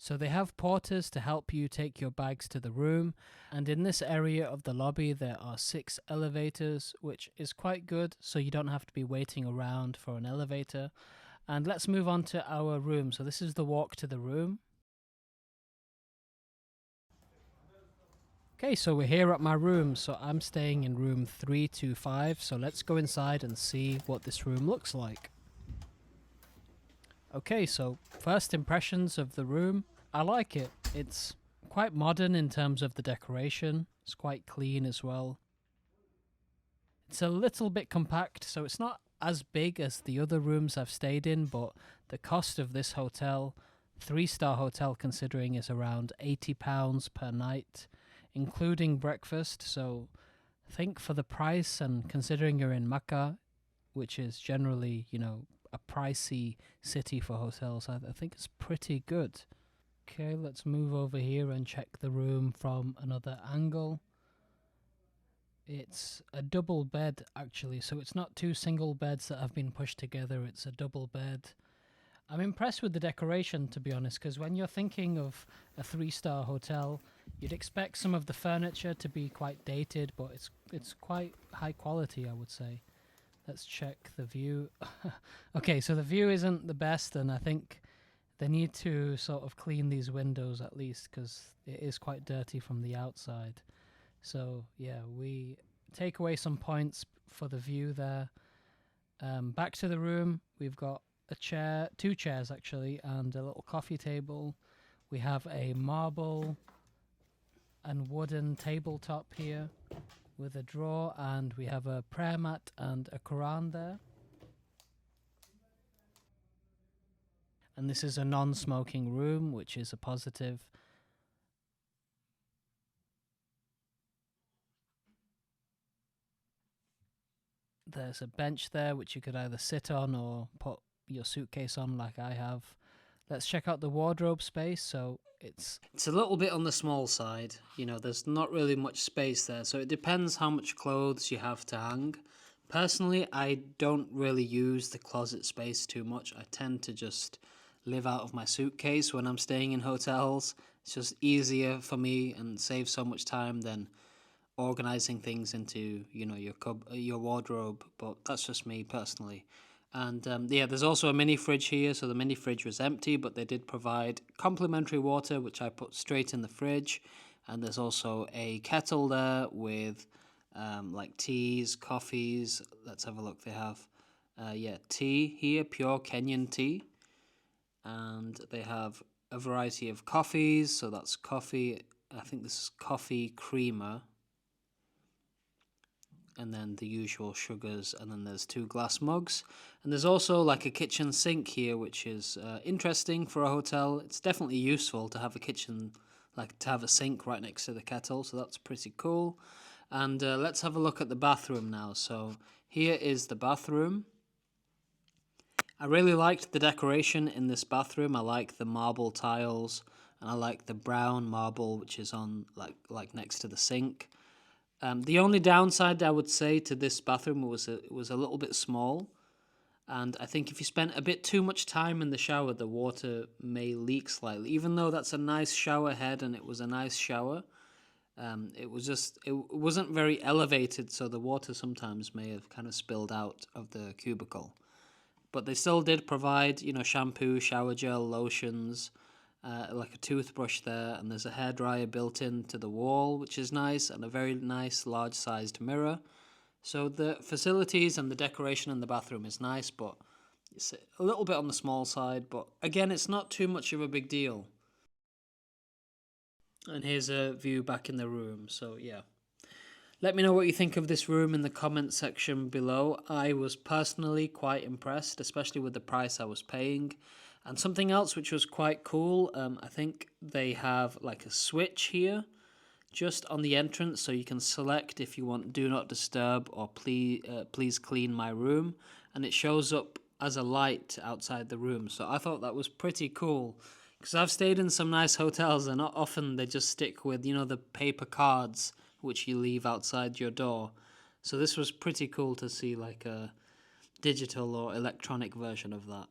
So they have porters to help you take your bags to the room, and in this area of the lobby there are 6 elevators, which is quite good, so you don't have to be waiting around for an elevator. And let's move on to our room. So this is the walk to the room. Okay, so we're here at my room. So I'm staying in room 325. So let's go inside and see what this room looks like. Okay, so first impressions of the room. I like it. It's quite modern in terms of the decoration. It's quite clean as well. It's a little bit compact, so it's not as big as the other rooms I've stayed in, but the cost of this hotel, 3-star hotel considering, is around £80 per night, including breakfast. So I think for the price, and considering you're in Makkah, which is generally, a pricey city for hotels, I think it's pretty good. Okay, let's move over here and check the room from another angle. It's a double bed actually, so it's not 2 single beds that have been pushed together, it's a double bed. I'm impressed with the decoration, to be honest, because when you're thinking of a 3-star hotel, you'd expect some of the furniture to be quite dated, but it's quite high quality, I would say. Let's check the view. Okay, so the view isn't the best, and I think they need to sort of clean these windows at least, because it is quite dirty from the outside. So yeah, we take away some points for the view there. Back to the room, we've got a chair, 2 chairs actually, and a little coffee table. We have a marble and wooden tabletop here with a drawer, and we have a prayer mat and a Quran there. And this is a non-smoking room, which is a positive. There's a bench there which you could either sit on or put your suitcase on like I have. Let's check out the wardrobe space. So it's a little bit on the small side. There's not really much space there, so it depends how much clothes you have to hang. Personally, I don't really use the closet space too much. I tend to just live out of my suitcase when I'm staying in hotels. It's just easier for me and saves so much time than organizing things into your wardrobe. But that's just me personally. And there's also a mini fridge here. So the mini fridge was empty, but they did provide complimentary water, which I put straight in the fridge. And there's also a kettle there with like teas, coffees. Let's have a look. They have tea here, pure Kenyan tea, and they have a variety of coffees. So that's coffee. I think this is coffee creamer, and then the usual sugars, and then there's 2 glass mugs, and there's also like a kitchen sink here, which is interesting for a hotel. It's definitely useful to have a kitchen, like to have a sink right next to the kettle, so that's pretty cool. And let's have a look at the bathroom now. So here is the bathroom. I really liked the decoration in this bathroom. I like the marble tiles, and I like the brown marble which is on like next to the sink. The only downside I would say to this bathroom was it was a little bit small, and I think if you spent a bit too much time in the shower, the water may leak slightly. Even though that's a nice shower head and it was a nice shower, it wasn't very elevated, so the water sometimes may have kind of spilled out of the cubicle. But they still did provide, shampoo, shower gel, lotions, like a toothbrush there, and there's a hairdryer built into the wall, which is nice, and a very nice large-sized mirror. So the facilities and the decoration in the bathroom is nice, but it's a little bit on the small side. But again, it's not too much of a big deal. And here's a view back in the room. So yeah. Let me know what you think of this room in the comment section below. I was personally quite impressed, especially with the price I was paying. And something else which was quite cool, I think they have like a switch here just on the entrance, so you can select if you want do not disturb or please clean my room, and it shows up as a light outside the room. So I thought that was pretty cool, because I've stayed in some nice hotels and not often they just stick with the paper cards which you leave outside your door. So this was pretty cool to see like a digital or electronic version of that.